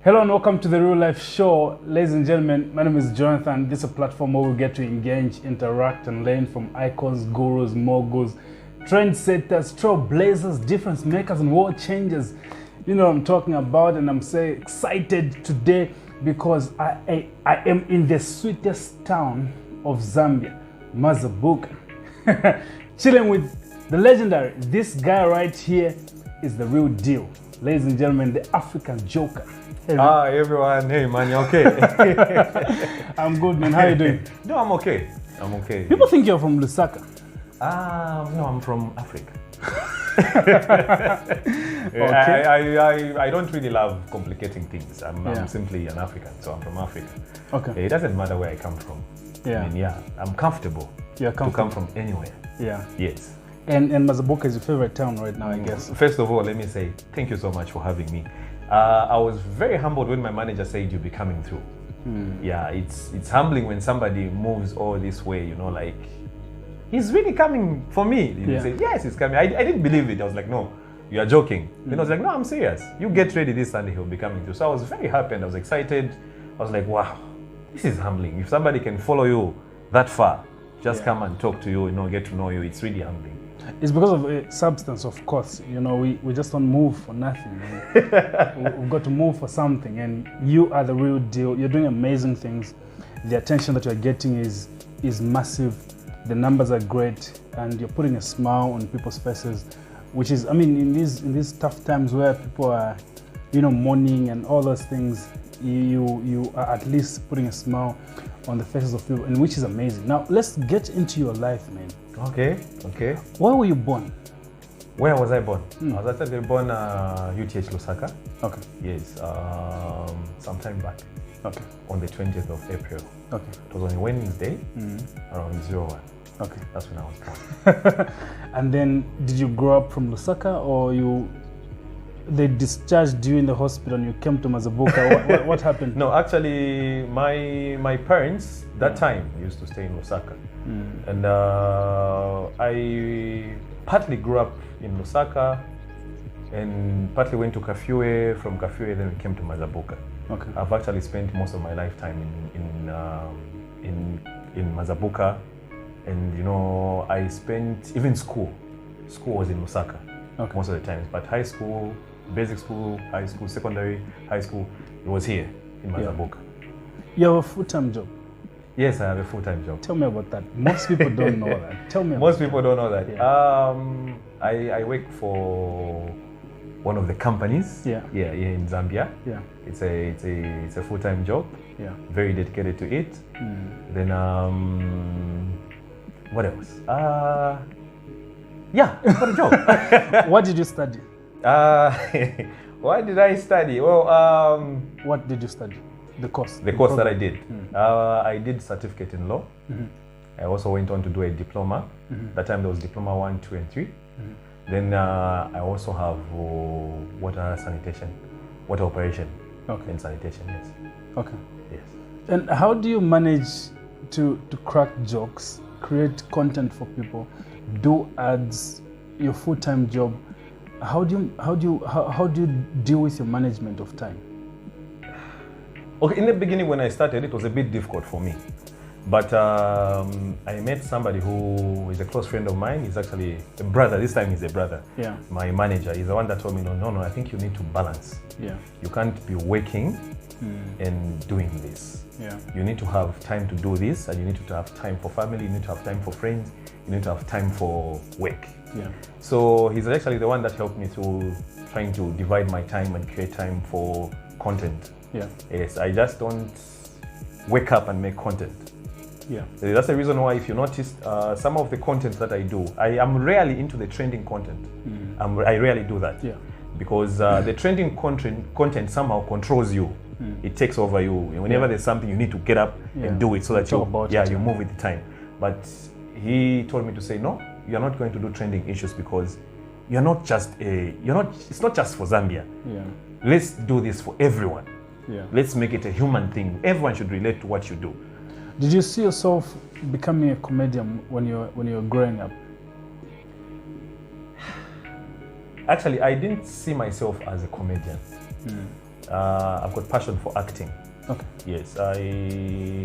Hello and welcome to the Real Life Show. Ladies and gentlemen, my name is Jonathan. This is a platform where we get to engage, interact, and learn from icons, gurus, moguls, trendsetters, trailblazers, difference makers, and world changers. You know what I'm talking about, and I'm so excited today because I am in the sweetest town of Zambia, Mazabuka. Chilling with the legendary, this guy right here is the real deal. Ladies and gentlemen, the African Joker. Hi everyone, hey man, you okay? I'm good, man. How are you doing? No, I'm okay. I'm okay. People think you're from Lusaka. No, I'm from Africa. Okay. I don't really love complicating things. I'm simply an African, so I'm from Africa. Okay. It doesn't matter where I come from. Yeah. I mean, I'm comfortable. You're comfortable to come from anywhere. Yeah. Yes. And Mazabuka is your favorite town right now, I guess. First of all, let me say thank you so much for having me. I was very humbled when my manager said you'll be coming through. Yeah, it's humbling when somebody moves all this way, you know, like he's really coming for me. He said, yes, he's coming. I didn't believe it. I was like, no, you are joking. Then I was like, no, I'm serious. You get ready this Sunday, he'll be coming through. So I was very happy and I was excited. I was like, wow, this is humbling. If somebody can follow you that far, just come and talk to you, you know, get to know you, it's really humbling. It's because of substance, of course. You know, we just don't move for nothing. We've got to move for something, and you are the real deal. You're doing amazing things. The attention that you're getting is massive. The numbers are great, and you're putting a smile on people's faces, which is, I mean, in these tough times where people are, you know, mourning and all those things, you are at least putting a smile on the faces of people, and which is amazing. Now, let's get into your life, man. Okay. Where were you born? Where was I born? I was actually born UTH Lusaka. Okay. Yes, sometime back. Okay. On the 20th of April. Okay. It was on a Wednesday, around 01. Okay. That's when I was born. And then, did you grow up from Lusaka, or they discharged you in the hospital and you came to Mazabuka? What happened? No, actually, my parents that time used to stay in Lusaka, and I partly grew up in Lusaka, and partly went to Kafue. From Kafue, then we came to Mazabuka. Okay. I've actually spent most of my lifetime in Mazabuka, and you know, I spent even school. School was in Lusaka most of the times, but high school, basic school, high school, secondary, high school, it was here in Mazabuka. You have a full-time job? Yes, I have a full-time job. Tell me about that. Most people don't know that. Tell me about Most people don't know that. Yeah. I work for one of the companies here in Zambia. Yeah. It's a full-time job. Yeah. Very dedicated to it. Then what else? For a job. What did you study? What did I study? Well, what did you study? The course? The course that I did. I did certificate in law. I also went on to do a diploma. That time there was diploma 1, 2, and 3. Then I also have water operation and sanitation, yes. Okay. Yes. And how do you manage to crack jokes, create content for people, do ads, your full-time job? How do you deal with your management of time? Okay, in the beginning when I started, it was a bit difficult for me. But I met somebody who is a close friend of mine. He's actually a brother. This time he's a brother. Yeah. My manager. He's the one that told me, no, I think you need to balance. Yeah. You can't be working and doing this. Yeah. You need to have time to do this, and you need to have time for family, you need to have time for friends, you need to have time for work. Yeah. So he's actually the one that helped me through trying to divide my time and create time for content. Yeah. Yes, I just don't wake up and make content. Yeah. That's the reason why, if you noticed, some of the content that I do, I am rarely into the trending content. I rarely do that. Yeah. Because the trending content somehow controls you. It takes over you. Whenever there's something, you need to get up and do it so that you move with the time. But he told me to say, no, you're not going to do trending issues because it's not just for Zambia. Yeah. Let's do this for everyone. Yeah. Let's make it a human thing. Everyone should relate to what you do. Did you see yourself becoming a comedian when you were growing up? Actually, I didn't see myself as a comedian. I've got passion for acting. Okay. Yes, I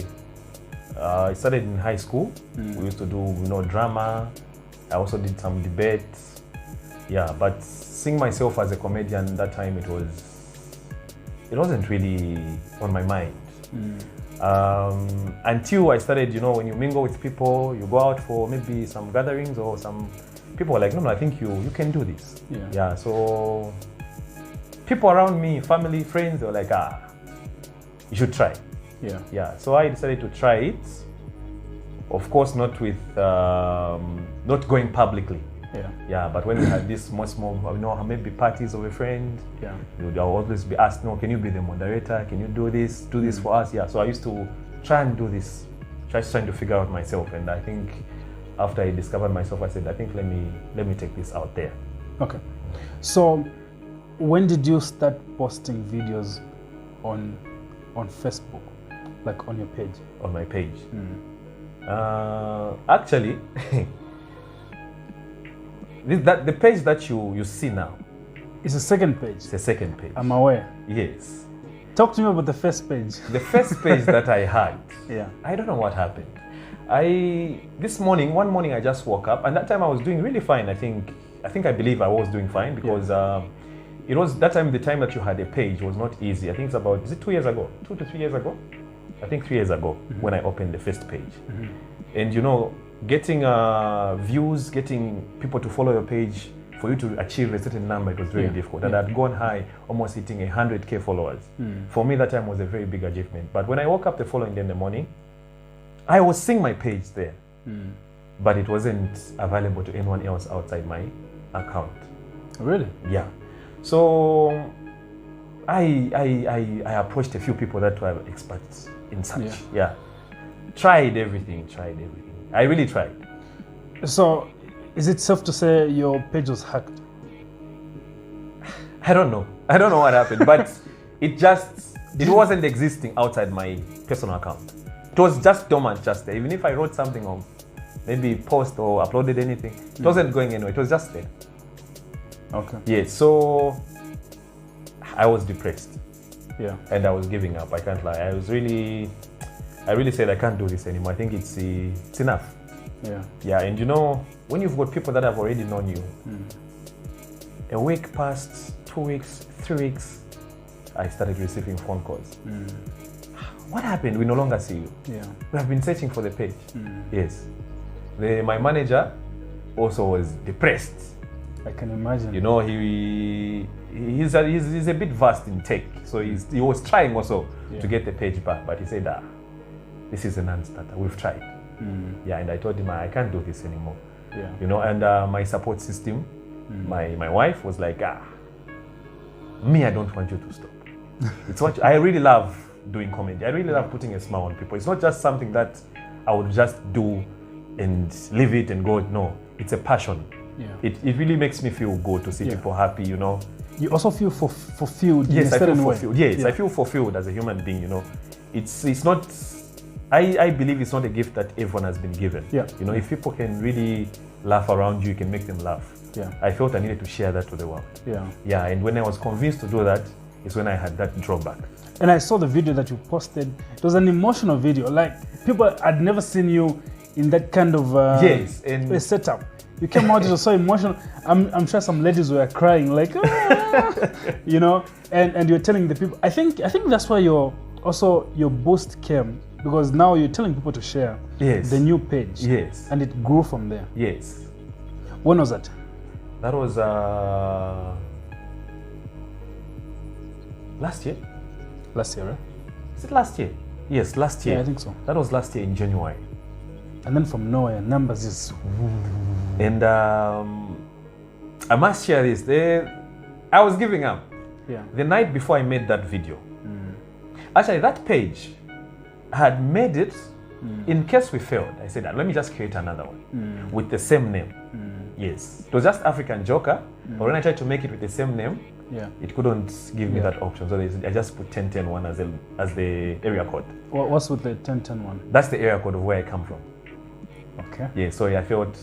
started in high school. We used to do, drama. I also did some debates. Yeah, but seeing myself as a comedian that time, it wasn't really on my mind. Until I started, when you mingle with people, you go out for maybe some gatherings or some people are like, no, I think you can do this. Yeah, so people around me, family, friends, they were like, you should try. Yeah, so I decided to try it. Of course, not with, not going publicly. Yeah, but when we had this small, maybe parties of a friend, I'll always be asked, no, can you be the moderator? Can you do this for us? Yeah, so I used to try and do this, trying to figure out myself. And I think after I discovered myself, I said, I think let me take this out there. Okay. So when did you start posting videos on Facebook, like on your page? On my page? Actually, the page that you see now. It's the second page. It's the second page. I'm aware. Yes. Talk to me about the first page. The first page that I had. Yeah. I don't know what happened. One morning I just woke up, and that time I was doing really fine. I believe I was doing fine because it was that time, the time that you had a page was not easy. I think it's about, is it 2 years ago? 2 to 3 years ago? I think 3 years ago when I opened the first page. And getting views, getting people to follow your page, for you to achieve a certain number, it was very difficult. And I'd gone high, almost hitting 100K followers. For me, that time was a very big achievement. But when I woke up the following day in the morning, I was seeing my page there, but it wasn't available to anyone else outside my account. Really? Yeah. So I approached a few people that were experts in such. Yeah. Tried everything. I really tried. So, is it safe to say your page was hacked? I don't know what happened, but it wasn't existing outside my personal account. It was just dormant, just there. Even if I wrote something or maybe post or uploaded anything, it wasn't going anywhere. It was just there. Okay. Yeah, so I was depressed. Yeah. And I was giving up. I can't lie. I really said I can't do this anymore. I think it's enough. Yeah. Yeah, and when you've got people that have already known you, a week passed, 2 weeks, 3 weeks, I started receiving phone calls. What happened? We no longer see you. Yeah. We have been searching for the page. Yes. My manager also was depressed. I can imagine. He's a bit vast in tech, so he was trying also to get the page back, but he said, this is a non-starter. We've tried. Yeah, and I told him I can't do this anymore. Yeah. And my support system, my wife was like, me, I don't want you to stop. It's what I really love doing comedy. I really love putting a smile on people. It's not just something that I would just do and leave it and go. No, it's a passion. Yeah. It really makes me feel good to see people happy, You also feel fulfilled. Yes, I feel fulfilled. Yes, I feel fulfilled as a human being, It's not, I believe it's not a gift that everyone has been given. Yeah. If people can really laugh around you, you can make them laugh. Yeah. I felt I needed to share that to the world. Yeah. Yeah, and when I was convinced to do that, is when I had that drawback. And I saw the video that you posted. It was an emotional video. Like, people had never seen you in that kind of a setup. You came out, it was so emotional. I'm sure some ladies were crying, like, and you're telling the people. I think that's why your boost came, because now you're telling people to share the new page. Yes. And it grew from there. Yes. When was that? That was last year. Last year, right? Is it last year? Yes, last year. Yeah, I think so. That was last year in January. And then from nowhere, numbers is... And I must share this. I was giving up. Yeah. The night before I made that video. Actually, that page had made it. In case we failed, I said, let me just create another one with the same name. Yes. It was just African Joker. But when I tried to make it with the same name, it couldn't give me that option. So I just put 1010 as the area code. What's with the 1010 one? That's the area code of where I come from. Okay. Yeah, so I felt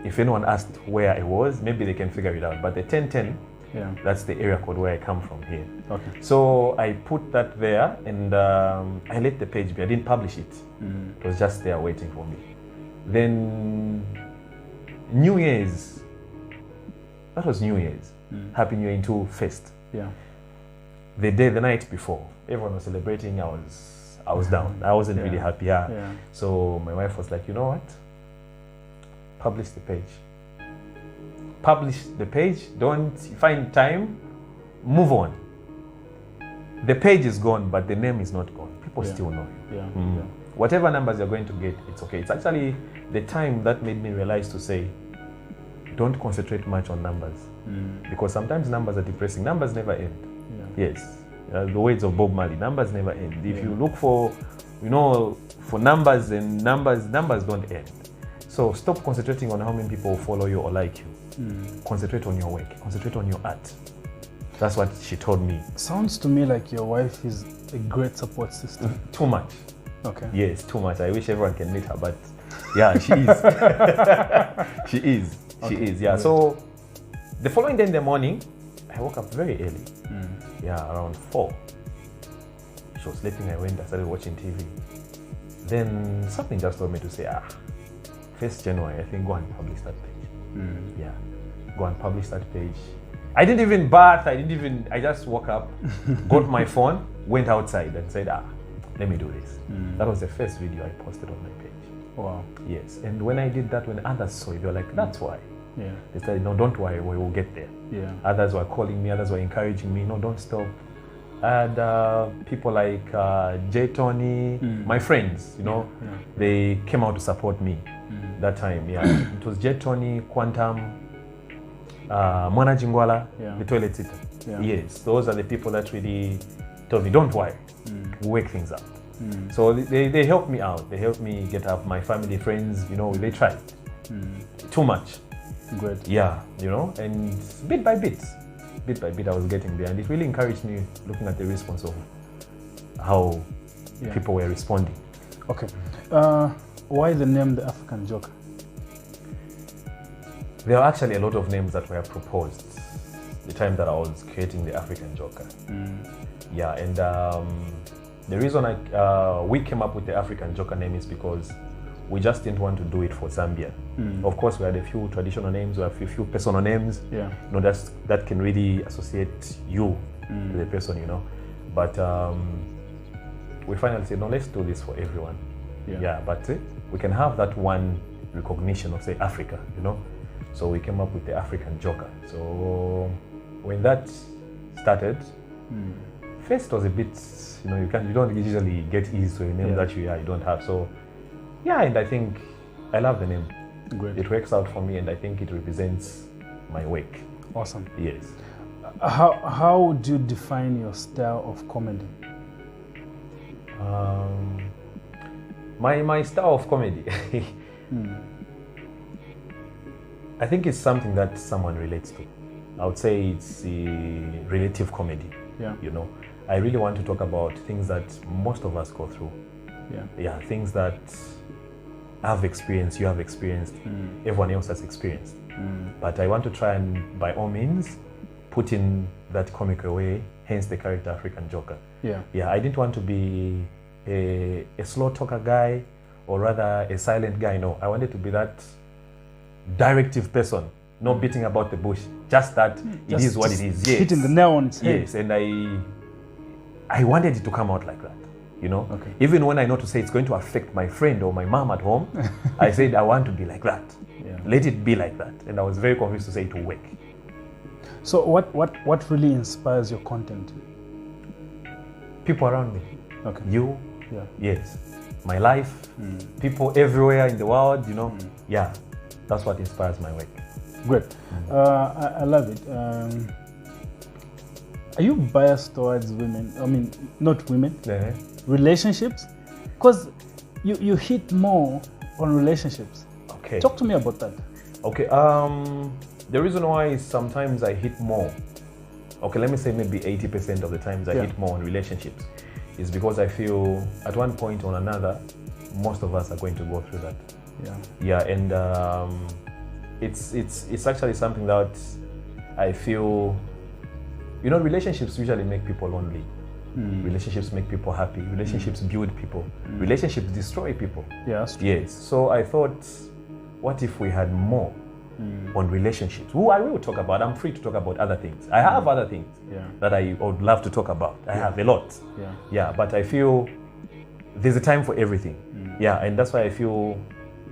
if anyone asked where I was, maybe they can figure it out. But the 1010 Yeah. That's the area code where I come from here. Okay. So I put that there, and I let the page be. I didn't publish it. It was just there waiting for me. Then New Year's. That was New Year's. Happy New Year into Fest. Yeah. The night before, everyone was celebrating. I was down. I wasn't really happy. Yeah. So my wife was like, you know what? Publish the page. Publish the page. Don't find time. Move on. The page is gone, but the name is not gone. People still know you. Yeah. Whatever numbers you're going to get, it's okay. It's actually the time that made me realize to say, don't concentrate much on numbers. Because sometimes numbers are depressing. Numbers never end. Yes. The words of Bob Marley, numbers never end. If you look for, for numbers and numbers don't end. So stop concentrating on how many people follow you or like you. Concentrate on your work. Concentrate on your art. That's what she told me. Sounds to me like your wife is a great support system. Too much. Okay. Yes, too much. I wish everyone can meet her, but yeah, she is. She is. Okay. She is. Yeah. Good. So the following day in the morning, I woke up very early. Yeah, around 4. She was sleeping. I started watching TV. Then something just told me to say, 1st January, I think go and publish that page. Yeah, go and publish that page. I didn't even bath. I just woke up, got my phone, went outside and said, let me do this. That was the first video I posted on my page. Wow. Yes. And when I did that, when others saw it, they were like, that's why. Yeah. They said, no, don't worry, we will get there. Yeah. Others were calling me, others were encouraging me, no, don't stop. And people like J. Tony, my friends, they came out to support me that time. Yeah. It was J. Tony, Quantum, Mwana Jingwala, the toilet sitter. Yeah. Yes, those are the people that really told me, don't worry, we'll work things out. So they helped me out. They helped me get up. My family, friends, they tried. Too much. Great. Yeah, and bit by bit I was getting there. And it really encouraged me looking at the response of how people were responding. Okay. Why the name The African Joker? There are actually a lot of names that were proposed the time that I was creating The African Joker. Yeah, and the reason we came up with The African Joker name is because we just didn't want to do it for Zambia. Of course, we had a few traditional names, we have a few personal names. Yeah. That can really associate you to the person, But we finally said, no, let's do this for everyone. Yeah, but we can have that one recognition of, say, Africa, So we came up with The African Joker. So when that started, first was a bit, you don't usually get used to a name that you don't have. So yeah, and I think I love the name. Great. It works out for me, and I think it represents my work. Awesome. Yes. How do you define your style of comedy? My style of comedy, I think it's something that someone relates to. I would say it's a relative comedy. Yeah. I really want to talk about things that most of us go through. Yeah, things that I've experienced, you have experienced, everyone else has experienced. But I want to try and, by all means, put in that comical way, hence the character African Joker. Yeah, I didn't want to be a slow talker guy, or rather a silent guy. No, I wanted to be that directive person, not beating about the bush, just that it is what it is. Yes. Hitting the nail on its head. Yes, and I wanted it to come out like that. Okay. Even when I know to say it's going to affect my friend or my mom at home, I said I want to be like that. Let it be like that. And I was very convinced to say it will work. So what really inspires your content? People around me. Okay. You. Yeah. Yes. My life. People everywhere in the world. Yeah. That's what inspires my work. Great. I love it. Are you biased towards women? I mean, not women. Relationships? Because you hit more on relationships. Okay. Talk to me about that. Okay. The reason why is sometimes I hit more. Okay, let me say maybe 80% of the times I hit more on relationships is because I feel at one point or another, most of us are going to go through that. Yeah, and it's actually something that I feel You know, relationships usually make people lonely. Relationships make people happy. Relationships build people. Relationships destroy people. Yes. Yes. So I thought, what if we had more on relationships? Who I will talk about. I'm free to talk about other things. I have other things that I would love to talk about. I have a lot. Yeah. But I feel there's a time for everything. Yeah. And that's why I feel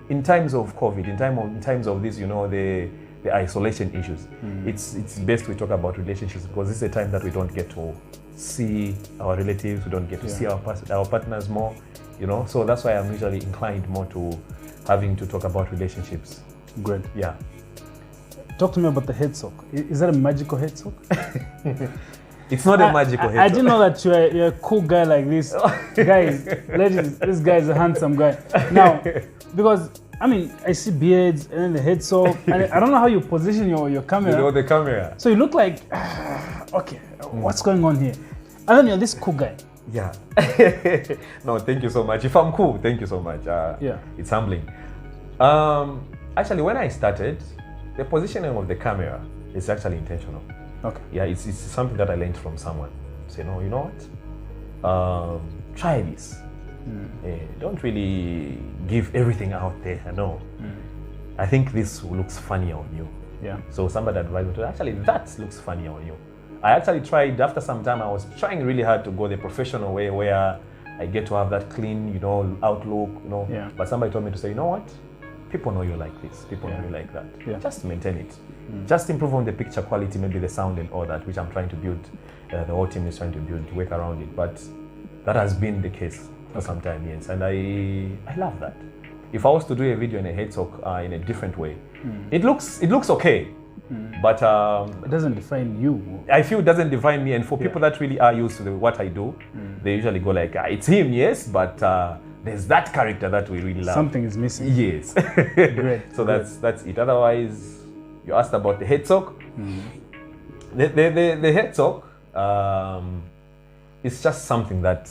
in times of COVID, in times of this, you know, the isolation issues, it's best we talk about relationships, because this is a time that we don't get to see our relatives, we don't get to see our partners more, you know. So that's why I'm usually inclined more to having to talk about relationships. Great. Yeah. Talk to me about the Headsock. Is that a magical Headsock? It's not a magical Headsock. I didn't know that you're a cool guy like this. Guys, ladies, this guy is a handsome guy. Now, because I mean, I see beards and then the Headsock. And I don't know how you position your camera. You know the camera. So you look like, okay, what's going on here? And then you're this cool guy. Yeah. No, thank you so much. If I'm cool, thank you so much. Yeah. It's humbling. Actually, when I started, the positioning of the camera is actually intentional. Okay. Yeah, it's something that I learned from someone. Say, no, you know what? Try this. Don't really give everything out there. No. I think this looks funny on you. Yeah. So somebody advised me to, actually, that looks funny on you. I actually tried, after some time, I was trying really hard to go the professional way where I get to have that clean, you know, outlook, you know. Yeah. But somebody told me to say, you know what? People know you like this. People know you like that. Yeah. Just maintain it. Just improve on the picture quality, maybe the sound and all that, which I'm trying to build. The whole team is trying to build, to work around it. But that has been the case for some time, yes. And I love that. If I was to do a video in a Headsock in a different way, it looks okay. But it doesn't define you. I feel it doesn't define me. And for people that really are used to what I do, they usually go like, it's him, yes, but there's that character that we really love. Something is missing. Yes. Great. So that's it. Otherwise, you asked about the Headsock. The Headsock is just something that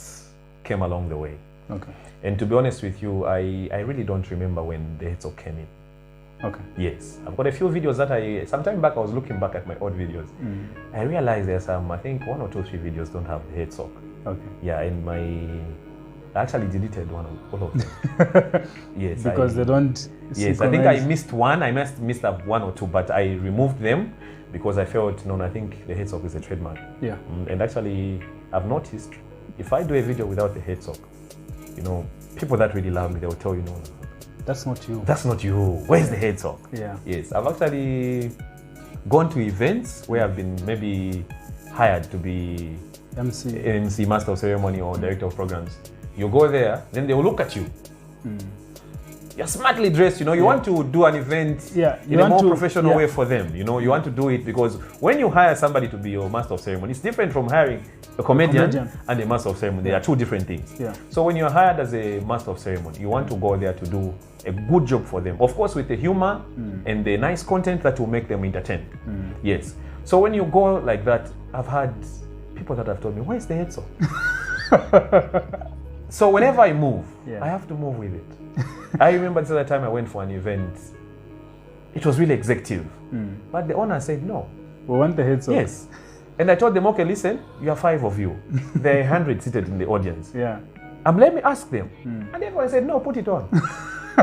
came along the way. Okay. And to be honest with you, I really don't remember when the Headsock came in. Okay. Yes. I've got a few videos that sometime back I was looking back at my old videos. I realized there's I think 1 or 2 or 3 videos don't have the Headsock. Okay. Yeah, and I actually deleted all of them. Yes. Because they don't. Yes, I think I missed one. I missed up 1 or 2, but I removed them because I felt, no, I think the Headsock is a trademark. Yeah. And actually, I've noticed if I do a video without the Headsock, you know, people that really love me, they will tell you, no, that's not you. That's not you. Where's the Headsock? Yeah. Yes, I've actually gone to events where I've been maybe hired to be MC, master of ceremony, or director of programs. You go there, then they will look at you. You're smartly dressed, you know, you want to do an event in a more professional way for them. You know, you want to do it because when you hire somebody to be your master of ceremony, it's different from hiring a comedian and a master of ceremony. They are 2 different things. Yeah. So when you're hired as a master of ceremony, you want to go there to do a good job for them. Of course, with the humor and the nice content that will make them entertained. Yes. So when you go like that, I've had people that have told me, where's the Headsock? So whenever I move, I have to move with it. I remember the other time I went for an event. It was really executive. But the owner said, no. We want the Headsock. Yes. And I told them, okay, listen, you are 5 of you. There are 100 seated in the audience. Yeah. Let me ask them. And everyone said, no, put it on.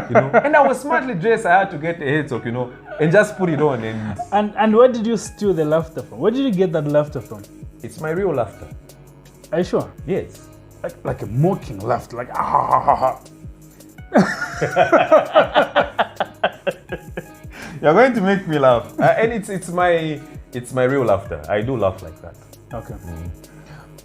You know? And I was smartly dressed. I had to get the Headsock, you know, and just put it on. And where did you steal the laughter from? Where did you get that laughter from? It's my real laughter. Are you sure? Yes. Like a mocking laughter, like ah. You're going to make me laugh, and it's my real laughter. I do laugh like that. Okay.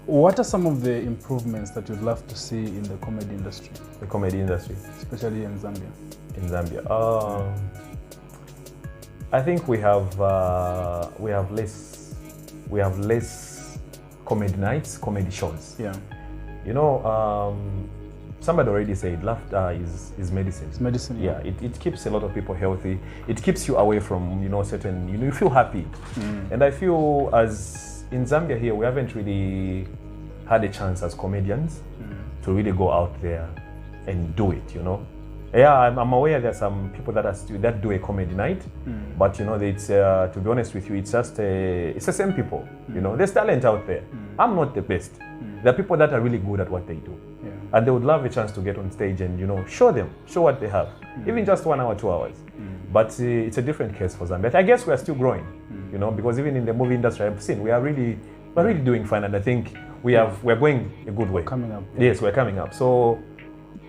What are some of the improvements that you'd love to see in the comedy industry? The comedy industry, especially in Zambia. In Zambia, I think we have less comedy nights, comedy shows. Yeah. You know, somebody already said laughter is medicine. It's medicine. Yeah, it keeps a lot of people healthy. It keeps you away from, you know, certain, you know, you feel happy. And I feel as in Zambia here, we haven't really had a chance as comedians to really go out there and do it, you know. Yeah, I'm aware there's some people that do a comedy night, but you know, it's to be honest with you, it's the same people. You know, there's talent out there. I'm not the best. There are people that are really good at what they do, and they would love a chance to get on stage and, you know, show what they have, even just 1 hour, 2 hours. But it's a different case for Zambia. I guess we are still growing, you know, because even in the movie industry I've seen, we're really doing fine, and I think we're going a good way. Coming up. Yes, we're coming up. So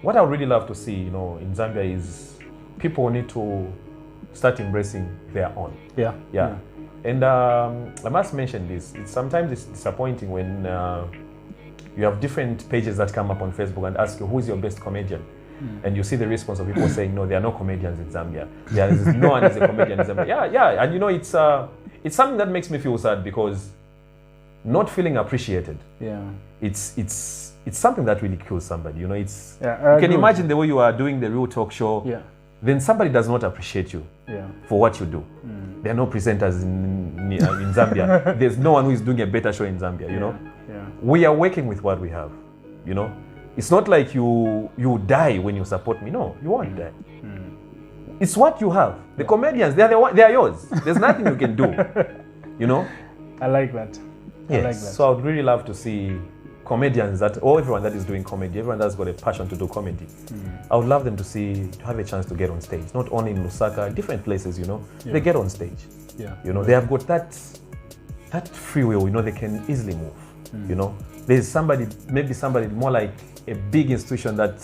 what I would really love to see, you know, in Zambia is people need to start embracing their own. Yeah. And I must mention this. Sometimes it's disappointing when you have different pages that come up on Facebook and ask you, who's your best comedian? And you see the response of people saying, no, there are no comedians in Zambia. No one is a comedian in Zambia. Yeah. And you know, it's something that makes me feel sad, because not feeling appreciated. It's something that really kills somebody. You know, you can imagine the way you are doing the real talk show. Then somebody does not appreciate you for what you do. There are no presenters in Zambia. There's no one who is doing a better show in Zambia. You know, we are working with what we have. You know, it's not like you die when you support me. No, you won't die. It's what you have. The comedians, they are yours. There's nothing you can do. You know. I like that. Yes. I like that. So I would really love to see comedians everyone that is doing comedy, everyone that's got a passion to do comedy. I would love them to have a chance to get on stage, not only in Lusaka, different places, you know, they get on stage. You know, they have got that free will, you know, they can easily move. You know, there's maybe somebody more like a big institution that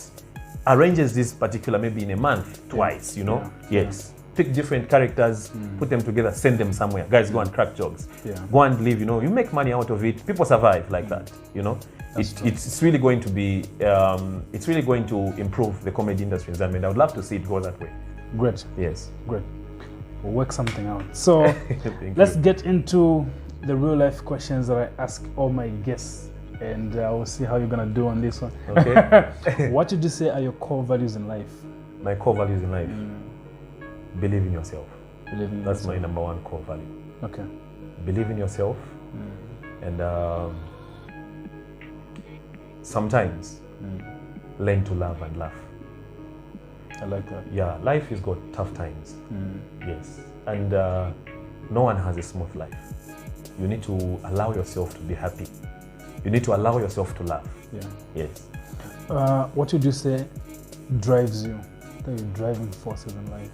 arranges this particular, maybe in a month, twice, you know. Yes. Pick different characters, put them together, send them somewhere. Guys, go and crack jokes. Go and live, you know, you make money out of it. People survive like that, you know. It's really going to be, it's really going to improve the comedy industry in Zambia. I would love to see it go that way. Great. Yes. Great. We'll work something out. So let's get into the real life questions that I ask all my guests, and we'll see how you're going to do on this one. Okay. What would you say are your core values in life? My core values in life? Believe in yourself. That's my number one core value. Okay. Believe in yourself, and sometimes learn to love and laugh. I like that. Yeah, life has got tough times. Yes, and no one has a smooth life. You need to allow yourself to be happy. You need to allow yourself to laugh. Yes. What would you say drives you? The driving forces in life?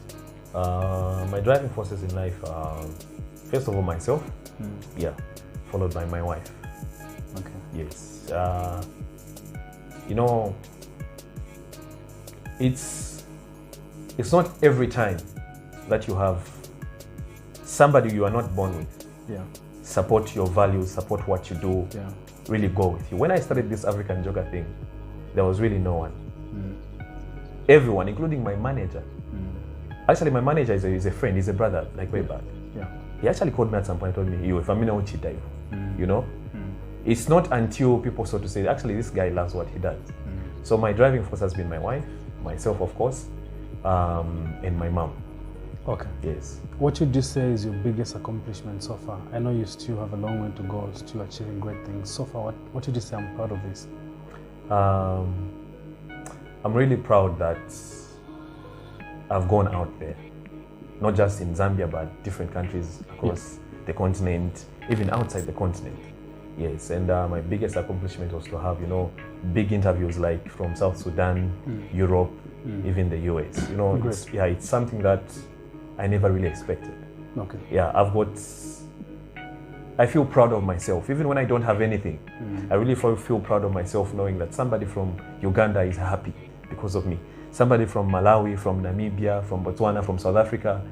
My driving forces in life are, first of all, myself. Followed by my wife. Okay. Yes. You know, it's not every time that you have somebody you are not born with. Support your values, support what you do. Really go with you. When I started this African Joker thing, there was really no one. Everyone, including my manager. Actually, my manager is a friend, he's a brother, like way back. He actually called me at some point and told me, if I'm in cheat, you know? It's not until people start to say, actually, this guy loves what he does. So my driving force has been my wife, myself, of course, and my mom. Okay. Yes. What would you say is your biggest accomplishment so far? I know you still have a long way to go, still achieving great things. So far, what would you say I'm proud of this? I'm really proud that I've gone out there, not just in Zambia, but different countries across the continent, even outside the continent. Yes, and my biggest accomplishment was to have, you know, big interviews like from South Sudan, Europe, even the US. You know, it's something that I never really expected. Okay. Yeah, I feel proud of myself, even when I don't have anything. I really feel proud of myself knowing that somebody from Uganda is happy because of me. Somebody from Malawi, from Namibia, from Botswana, from South Africa.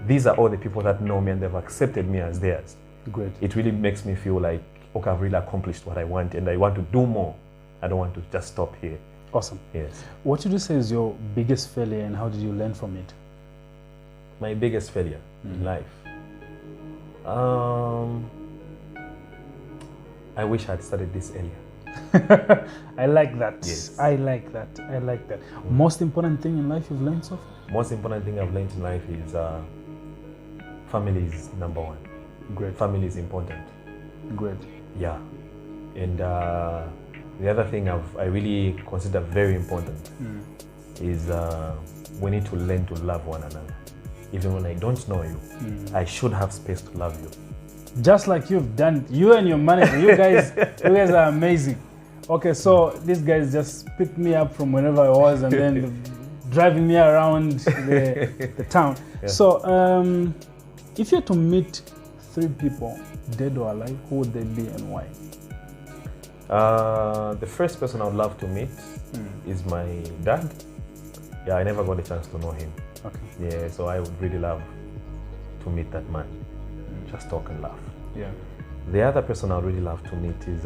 These are all the people that know me and they've accepted me as theirs. Great. It really makes me feel like, okay, I've really accomplished what I want and I want to do more. I don't want to just stop here. Awesome. Yes. What would you say is your biggest failure and how did you learn from it? My biggest failure in life? I wish I'd started this earlier. I like that. Yes. I like that. I like that. Most important thing in life you've learned so far? Most important thing I've learned in life is family is number one. Great. Family is important. Great. Yeah. And the other thing I really consider very important is we need to learn to love one another. Even when I don't know you, I should have space to love you. Just like you've done, you and your manager, you guys are amazing. Okay, so these guys just picked me up from wherever I was and then driving me around the town. Yeah. So, if you had to meet 3 people, dead or alive, who would they be and why? The first person I would love to meet is my dad. Yeah, I never got a chance to know him. Okay. Yeah, so I would really love to meet that man. Just talk and laugh. Yeah. The other person I would really love to meet is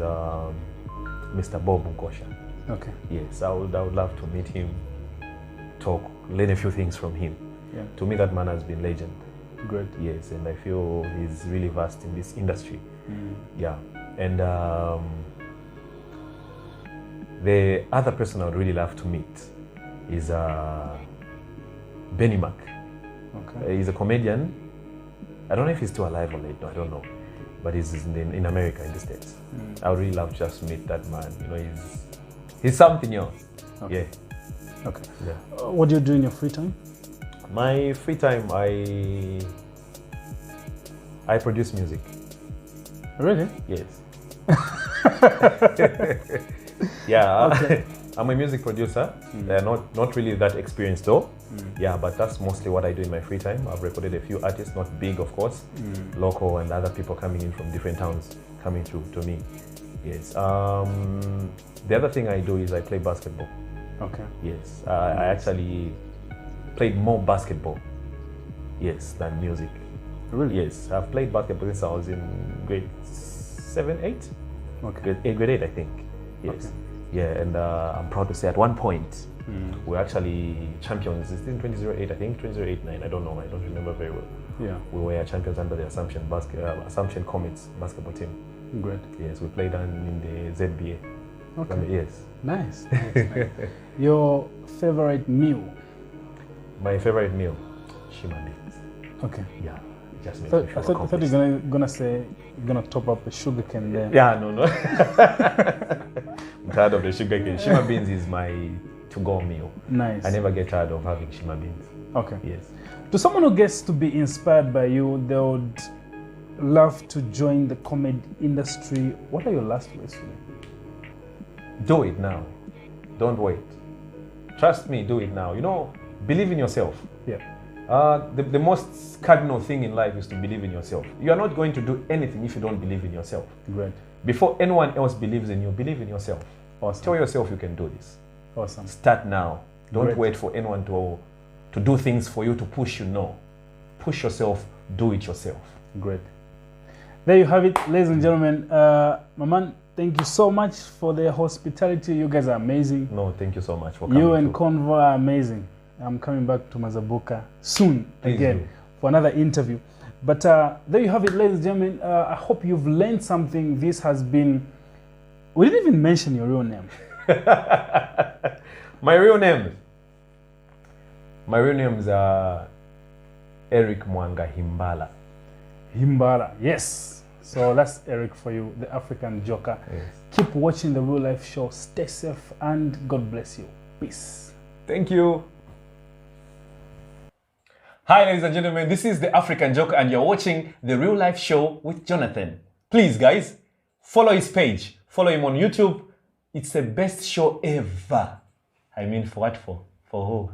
Mr. Bob Nkosha. Okay. Yes, I would love to meet him, talk, learn a few things from him. Yeah. To me, that man has been legend. Great. Yes, and I feel he's really vast in this industry. Yeah, and the other person I would really love to meet is Benny Mac. Okay. He's a comedian. I don't know if he's still alive or late. No, I don't know. But he's in America, in the States. I would really love to just meet that man. You know, he's something else. Okay. Yeah. Okay. Yeah. What do you do in your free time? My free time, I produce music. Really? Yes. Yeah. Okay. I'm a music producer. Not really that experienced though. Yeah, but that's mostly what I do in my free time. I've recorded a few artists, not big of course, local and other people coming in from different towns coming through to me. Yes. The other thing I do is I play basketball. Okay. Yes. I actually played more basketball, yes, than music. Really? Yes. I've played basketball since I was in grade 7, 8. Okay. Grade 8, I think. Yes. Okay. Yeah, and I'm proud to say at one point we're actually champions. It's in 2008, I think 2008-9. I don't know. I don't remember very well. Yeah. We were champions under the Assumption Comets basketball team. Great. Yes, we played in the ZBA. Okay. Yes. Nice. Nice. Your favorite meal? My favorite meal, shima beans. Okay. Yeah. It just makes me feel I thought accomplished. you were gonna say you're gonna top up a sugar cane there. Yeah, no. I'm tired of the sugar cane. Shima beans is my to-go meal. Nice. I never get tired of having shima beans. Okay. Yes. To someone who gets to be inspired by you, they would love to join the comedy industry. What are your last words to them? Do it now. Don't wait. Trust me, do it now. You know, believe in yourself. Yeah. The most cardinal thing in life is to believe in yourself. You are not going to do anything if you don't believe in yourself. Great. Before anyone else believes in you, believe in yourself. Awesome. Tell yourself you can do this. Awesome. Start now. Don't Great. wait for anyone to do things for you, to push you. No. Push yourself. Do it yourself. Great. There you have it, ladies and gentlemen. Maman, thank you so much for the hospitality. You guys are amazing. No, thank you so much for coming. You and through. Convo are amazing. I'm coming back to Mazabuka soon again for another interview. But there you have it, ladies and gentlemen. I hope you've learned something. This has been... We didn't even mention your real name. My real name is Eric Mwaanga Himbala. Himbara, yes. So that's Eric for you, the African Joker. Yes. Keep watching the Real Life Show. Stay safe and God bless you. Peace. Thank you. Hi, ladies and gentlemen. This is the African Joker, and you're watching the Real Life Show with Jonathan. Please, guys, follow his page. Follow him on YouTube. It's the best show ever. I mean, for what for? For who?